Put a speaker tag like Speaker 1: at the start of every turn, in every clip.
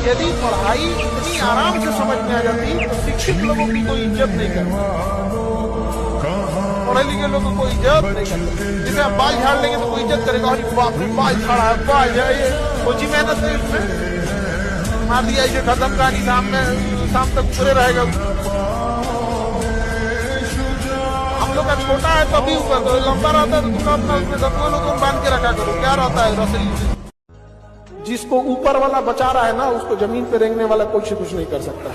Speaker 1: यदि पढ़ाई इतनी आराम से समझ में आ जाती तो शिक्षित लोगों की कोई इज्जत नहीं करता, पढ़े लिखे लोगों को इज्जत नहीं करता। जैसे आप बाल झाड़ लेंगे तो कोई इज्जत करेगा, अरे बाप रे बाल झाड़ा है, बाल जाए सोची मेहनत से उसमें मार दिया, इसे खत्म कहानी, शाम तक पूरे रहेगा। हम लोग का छोटा है तभी ऊपर, तो लंबा रहता है तो तुम अपना उसमें दबों लोगों को बांध के रखा करो, क्या रहता है रसरी। जिसको ऊपर वाला बचा रहा है ना, उसको जमीन पे रेंगने वाला कुछ नहीं कर सकता।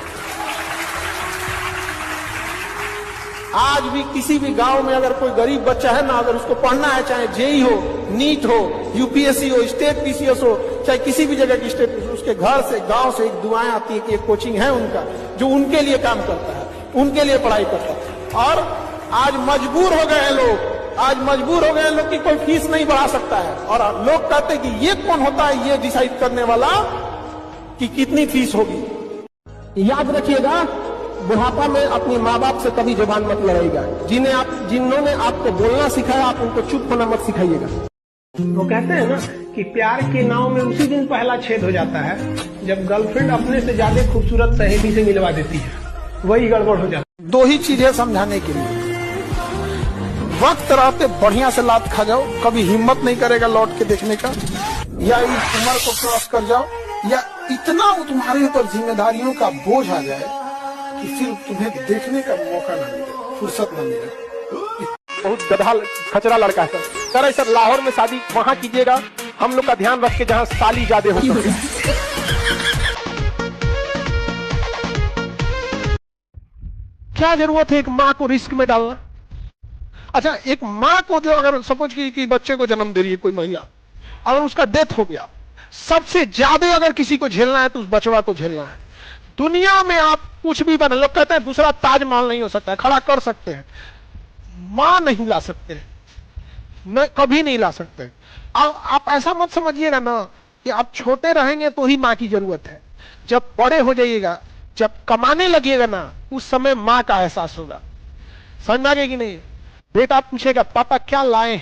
Speaker 1: आज भी किसी भी गांव में अगर कोई गरीब बच्चा है ना, अगर उसको पढ़ना है, चाहे जेई हो, नीट हो, यूपीएससी हो, स्टेट पीसीएस हो, चाहे किसी भी जगह की स्टेट, उसके घर से गांव से एक दुआएं आती है कि एक कोचिंग है उनका जो उनके लिए काम करता है, उनके लिए पढ़ाई करता है। और आज मजबूर हो गए हैं लोग, आज मजबूर हो गए हैं लोग कि कोई फीस नहीं बढ़ा सकता है, और लोग कहते हैं कि ये कौन होता है ये डिसाइड करने वाला कि कितनी फीस होगी। याद रखिएगा, बुढ़ापा में अपनी माँ बाप से कभी जुबान मत लड़ाइएगा। जिन्होंने आपको बोलना सिखाया, आप उनको चुप होना मत सिखाइएगा। वो कहते हैं ना कि प्यार के नाव में उसी दिन पहला छेद हो जाता है जब गर्लफ्रेंड अपने से ज्यादा खूबसूरत सहेली से मिलवा देती है, वही गड़बड़ हो जाता है। दो ही चीजें समझाने के लिए, वक्त रहते बढ़िया से लात खा जाओ, कभी हिम्मत नहीं करेगा लौट के देखने का, या इस उम्र को क्रॉस कर जाओ, या इतना तुम्हारे ऊपर जिम्मेदारियों का बोझ आ जाए कि फिर तुम्हें देखने का मौका न मिले, फुर्सत न मिले। बहुत गधा खचरा लड़का है सर। सर लाहौर में शादी वहाँ कीजिएगा, हम लोग का ध्यान रख के जहाँ साली ज्यादा हो। क्या जरूरत है एक माँ को रिस्क में डालना? अच्छा, एक माँ को जो अगर सपोज कि बच्चे को जन्म दे रही है कोई महिला, अगर उसका डेथ हो गया, सबसे ज्यादा अगर किसी को झेलना है तो उस बचवा को झेलना है। दुनिया में आप कुछ भी बना, लोग कहते हैं दूसरा ताजमहल नहीं हो सकता है, खड़ा कर सकते हैं, मां नहीं ला सकते, न कभी नहीं ला सकते। आप ऐसा मत समझिएगा ना कि आप छोटे रहेंगे तो ही माँ की जरूरत है। जब बड़े हो जाइएगा, जब कमाने लगिएगा ना, उस समय माँ का एहसास होगा। समझ में आ गया कि नहीं? बेटा पूछेगा पापा क्या लाए,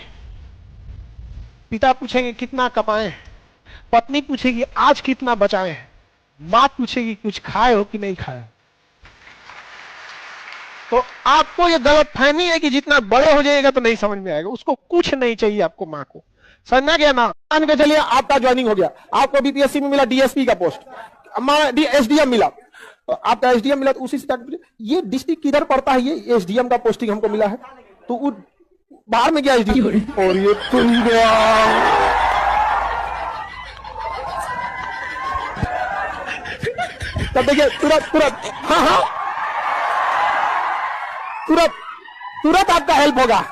Speaker 1: पिता पूछेंगे कितना कमाए, पत्नी पूछेगी आज कितना बचाए, माँ पूछेगी कुछ खाए हो कि नहीं खाए। तो आपको ये गलतफहमी है कि जितना बड़े हो जाएगा तो नहीं समझ में आएगा, उसको कुछ नहीं चाहिए आपको माँ को। समझना गया ना? मान के चलिए आपका ज्वाइनिंग हो गया, आपको बीपीएससी में मिला डीएसपी का पोस्ट, एसडीएम मिला, तो आपका एसडीएम मिला, तो उसी से ये डिस्ट्रिक्ट किधर पड़ता है, ये एसडीएम का पोस्टिंग हमको मिला है, तो बाहर में गया एसडीएम, और ये तुम तब देखिए तुरंत हाँ तुरंत आपका हेल्प होगा।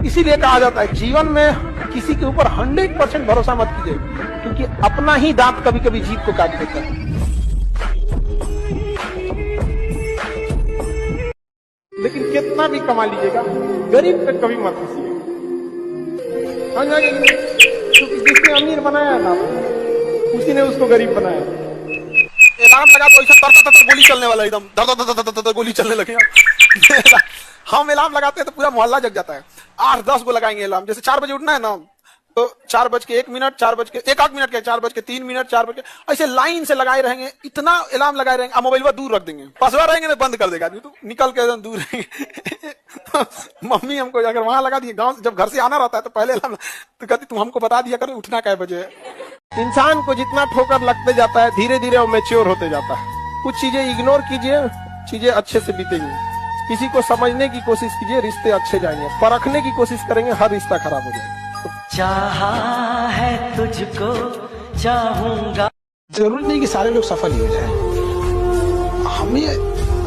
Speaker 1: इसीलिए कहा जाता है जीवन में किसी के ऊपर 100% भरोसा मत कीजिए, क्योंकि अपना ही दांत कभी कभी जीत को काट देता है। लेकिन कितना भी कमा लीजिएगा, गरीब पे कभी मत हंसिए, क्योंकि जिसने अमीर बनाया ना उसी ने उसको गरीब बनाया। एलार्म लगा तो ऐसा तर गोली चलने वाला, एकदम दर गोली चलने लगे। हम अलार्म लगाते हैं तो पूरा मोहल्ला जग जाता है। 8-10 को लगाएंगे अलार्म, जैसे 4 बजे उठना है ना, तो 4:01, 4:01 4:03, 4 ऐसे लाइन से लगाए रहेंगे, इतना अलार्म लगाए रहेंगे। अब मोबाइल दूर रख देंगे, पसवा रहेंगे तो बंद कर देगा, तो निकल के एकदम दूर रहेंगे। मम्मी हमको अगर वहां लगा दिए, गांव जब घर से आना रहता है तो पहले अलार्म तो कहती तुम हमको बता दिया करो उठना कै बजे। इंसान को जितना ठोकर लगते जाता है, धीरे धीरे वो मैच्योर होते जाता है। कुछ चीजें इग्नोर कीजिए, चीजें अच्छे से बीतेंगी। किसी को समझने की कोशिश कीजिए, रिश्ते अच्छे जाएंगे। परखने की कोशिश करेंगे, हर रिश्ता खराब हो जाएगा।
Speaker 2: चाहा है तुझको चाहूंगा।
Speaker 1: जरूरी नहीं कि सारे लोग सफल ही हो जाएं। हमें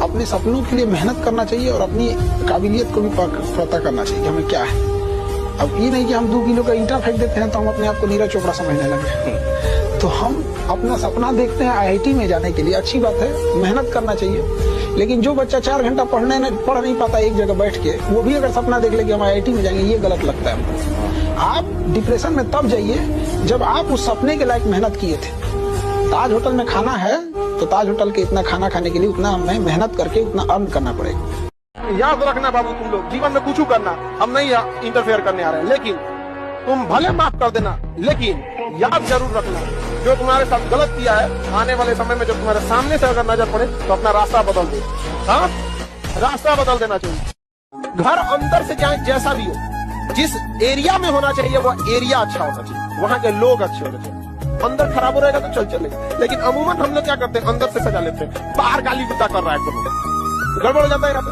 Speaker 1: अपने सपनों के लिए मेहनत करना चाहिए और अपनी काबिलियत को भी पता करना चाहिए कि हमें क्या है। अब ये नहीं कि हम 2 किलो का ईंटा फेंक देते हैं तो हम अपने आप को नीरज चोपड़ा समझने लगे। तो हम अपना सपना देखते हैं आईआईटी में जाने के लिए, अच्छी बात है, मेहनत करना चाहिए। लेकिन जो बच्चा 4 घंटा पढ़ नहीं पाता एक जगह बैठ के, वो भी अगर सपना देख ले कि हम आईआईटी में जाएंगे, ये गलत लगता है हमको। आप डिप्रेशन में तब जाइए जब आप उस सपने के लायक मेहनत किए थे। ताज होटल में खाना है तो ताज होटल के इतना खाना खाने के लिए उतना हमें मेहनत करके उतना अर्न करना पड़ेगा। याद रखना बाबू, तुम लोग जीवन में कुछ करना, हम नहीं इंटरफेयर करने आ रहे हैं, लेकिन तुम भले माफ कर देना, लेकिन याद जरूर रखना जो तुम्हारे साथ गलत किया है, आने वाले समय में जब तुम्हारे सामने से अगर नजर पड़े तो अपना रास्ता बदल दो। हाँ, रास्ता बदल देना चाहिए। घर अंदर से चाहे जैसा भी हो, जिस एरिया में होना चाहिए वो एरिया अच्छा होना चाहिए, वहां के लोग अच्छे होने चाहिए। अंदर खराब हो रहेगा तो चल चलेगा, लेकिन अमूमन हम लोग क्या करते हैं, अंदर से सजा लेते हैं। बाहर गाली गुस्सा कर रहा है तो गड़बड़ हो जाता है यहाँ पे।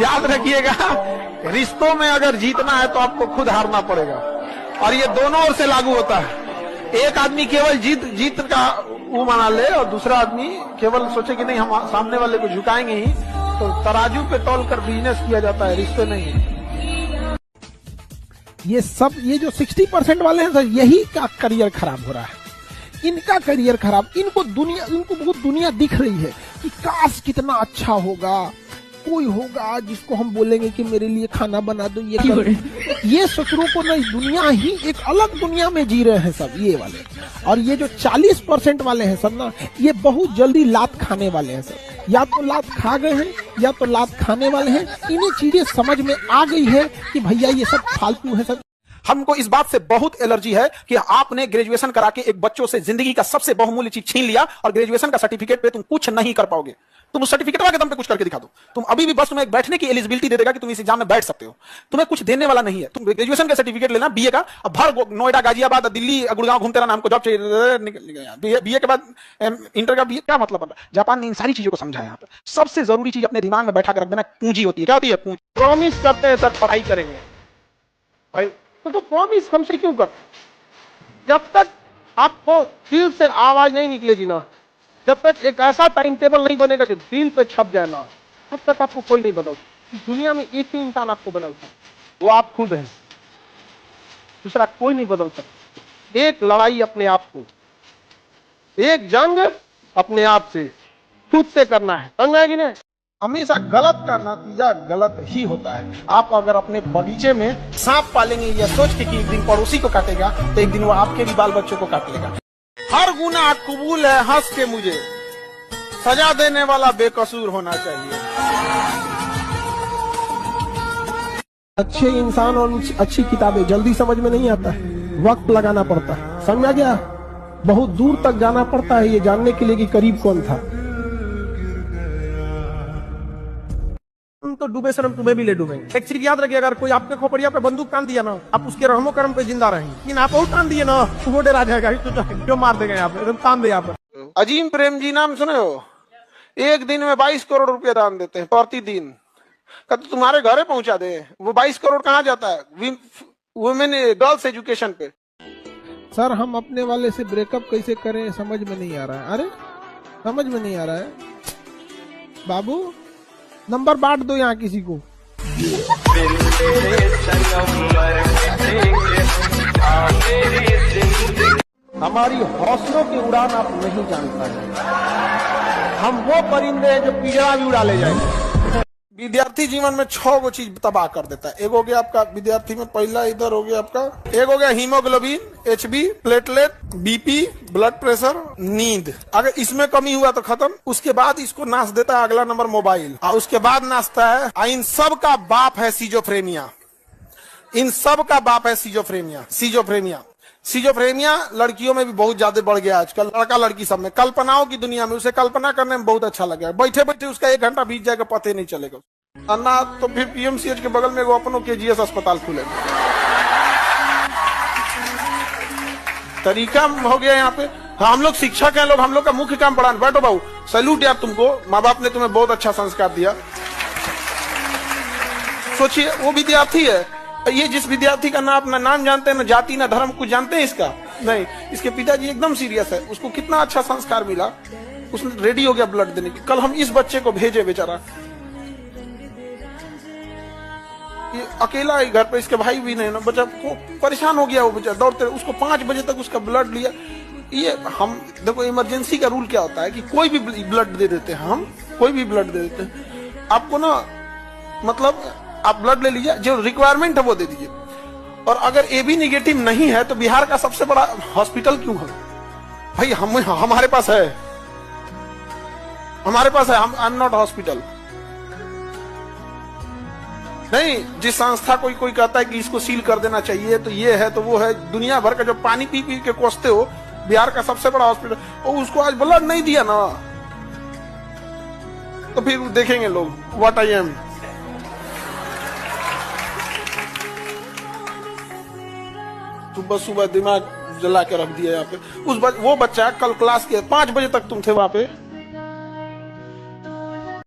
Speaker 1: याद रखिएगा, रिश्तों में अगर जीतना है तो आपको खुद हारना पड़ेगा, और ये दोनों ओर से लागू होता है। एक आदमी केवल जीत का वो मना ले और दूसरा आदमी केवल सोचे कि नहीं हम सामने वाले को झुकाएंगे ही, तो तराजू पे तौल कर बिजनेस किया जाता है, रिश्ते नहीं।
Speaker 3: ये जो 60% वाले हैं सर, यही का करियर खराब हो रहा है। इनका करियर खराब, इनको बहुत दुनिया दिख रही है कि काश कितना अच्छा होगा, कोई होगा जिसको हम बोलेंगे कि मेरे लिए खाना बना दो, ये ससुरों को नहीं, दुनिया ही एक अलग दुनिया में जी रहे हैं सब ये वाले। और ये जो 40% वाले हैं सर ना, ये बहुत जल्दी लात खाने वाले हैं सर, या तो लात खा गए हैं या तो लात खाने वाले हैं। इन्हें चीजें समझ में आ गई है कि भैया ये सब फालतू है सर।
Speaker 1: हमको इस बात से बहुत एलर्जी है कि आपने ग्रेजुएशन करा के एक बच्चों से जिंदगी का सबसे बहुमूल्य चीज छीन लिया, और ग्रेजुएशन का सर्टिफिकेट पे तुम कुछ नहीं कर पाओगे। तुम उस सर्टिफिकेट के दम पे कुछ करके दिखा दो। तुम अभी भी बस तुम्हें बैठने की एलिजिबिलिटी दे देगा कि तुम इस एग्जाम में बैठ सकते हो, तुम्हें कुछ देने वाला नहीं है। तुम ग्रेजुएशन का सर्टिफिकेट लेना, बीए का, अब भर नोएडा, गाजियाबाद, दिल्ली, गुड़गांव घूमते रहना, हमको जॉब चाहिए। बीए के बाद इंटर का बीए क्या मतलब बन रहा है? जापान ने इन सारी चीजों को समझा है। यहाँ पे सबसे जरूरी चीज अपने दिमाग में बैठा कर रख देना, पूंजी होती है। क्या होती है? पूंजी। प्रॉमिस करते हैं सर पढ़ाई करेंगे भाई, तो प्रॉमिस हमसे क्यों कर? जब तक आपको दिल से आवाज नहीं निकलेगी ना, जब तक एक ऐसा टाइम टेबल नहीं बनेगा कि दिल पे छप जाए ना, तब तक आपको कोई नहीं बनाता। दुनिया में एक ही इंसान आपको बनाता, वो आप खुद हैं, दूसरा कोई नहीं बदलता। एक लड़ाई अपने आप को, एक जंग अपने आप से, खुद से करना है, समझ है कि नहीं? हमेशा गलत का नतीजा गलत ही होता है। आप अगर अपने बगीचे में सांप पालेंगे या सोच के कि एक दिन पड़ोसी को काटेगा, तो एक दिन वो आपके भी बाल बच्चों को काट लेगा। हर गुनाह कबूल है हंस के मुझे, सजा देने वाला बेकसूर होना चाहिए।
Speaker 3: अच्छे इंसान और अच्छी किताबें जल्दी समझ में नहीं आता है, वक्त लगाना पड़ता है। समझ आ गया? बहुत दूर तक जाना पड़ता है ये जानने के लिए कि करीब कौन था।
Speaker 1: तो डूबे सर हम तुम्हें भी ले डूबेंगे। एक चीज याद रखिए, अगर कोई आपके खोपड़िया पे बंदूक तान दिया ना, आप उसके रहमो करम पे जिंदा रहेंगे, लेकिन आप और तान दिए ना, वो डरा जाएगा, क्यों मार देंगे यहाँ पे, तान दे यहाँ पे। अजीम प्रेम जी नाम सुने हो? एक दिन में 22 करोड़ रुपया दान देते हैं प्रतिदिन। तो तुम्हारे घरे पहुंचा दे। वो 22 करोड़ कहाँ जाता है? वुमेन गर्ल्स एजुकेशन पे।
Speaker 3: सर हम अपने वाले से ब्रेकअप कैसे करें समझ में नहीं आ रहा है। अरे समझ में नहीं आ रहा है बाबू, नंबर बांट दो यहाँ किसी को।
Speaker 1: हमारी हौसलों की उड़ान आप नहीं जान पाए। हम वो परिंदे हैं जो पिंजरा भी उड़ा ले जाएंगे। विद्यार्थी जीवन में 6 गो चीज तबाह कर देता है। एक हो गया आपका विद्यार्थी में, पहला इधर हो गया आपका, एक हो गया haemoglobin, HB, platelet, BP, blood pressure, नींद। अगर इसमें कमी हुआ तो खत्म। उसके बाद इसको नाश देता है अगला नंबर मोबाइल, और उसके बाद नाचता है। इन सब का बाप है सिजोफ्रेनिया। इन सब का बाप है सिजोफ्रेनिया। सिजोफ्रेनिया लड़कियों में भी बहुत ज्यादा बढ़ गया आजकल, लड़का लड़की सब में। कल्पनाओं की दुनिया में उसे कल्पना करने में बहुत अच्छा लगा। बैठे बैठे उसका 1 घंटा बीत जाएगा, पता ही नहीं चलेगा। अन्ना तो फिर PMCH के बगल में वो अपनों KGS अस्पताल खुलेगा। तरीका हो गया यहाँ पे। हम लोग शिक्षक हैं, लोग हम लोग का मुख्य काम पढ़ाना। बैठो बाबू, सैल्यूट यार तुमको, माँ बाप ने तुम्हें बहुत अच्छा संस्कार दिया। सोचिए वो विद्यार्थी है, ये जिस विद्यार्थी का ना अपना नाम जानते हैं, ना जाति ना धर्म कुछ जानते हैं इसका नहीं। इसके पिताजी एकदम सीरियस है, उसको कितना अच्छा संस्कार मिला, उसने रेडी हो गया ब्लड देने की। कल हम इस बच्चे को भेजे, बेचारा ये अकेला ही घर पे, इसके भाई भी नहीं ना, बच्चा परेशान हो गया। वो बेचारा दौड़ते, उसको 5 बजे तक उसका ब्लड लिया। ये हम देखो इमरजेंसी का रूल क्या होता है कि कोई भी ब्लड दे देते हैं, हम कोई भी ब्लड दे देते हैं। आपको ना मतलब आप ब्लड ले लीजिए, जो रिक्वायरमेंट है वो दे दीजिए। और अगर AB निगेटिव नहीं है तो बिहार का सबसे बड़ा हॉस्पिटल क्यों है भाई? हमारे पास है, आई एम नॉट हॉस्पिटल नहीं। जिस संस्था कोई कहता है कि इसको सील कर देना चाहिए, तो ये है तो वो है। दुनिया भर का जो पानी पी पी के कोसते हो, बिहार का सबसे बड़ा हॉस्पिटल, और उसको आज ब्लड नहीं दिया ना, तो फिर देखेंगे लोग व्हाट आई एम। सुबह सुबह दिमाग जला के रख दिया यहाँ पे। वो बच्चा कल क्लास के 5 बजे तक तुम थे वहां पे,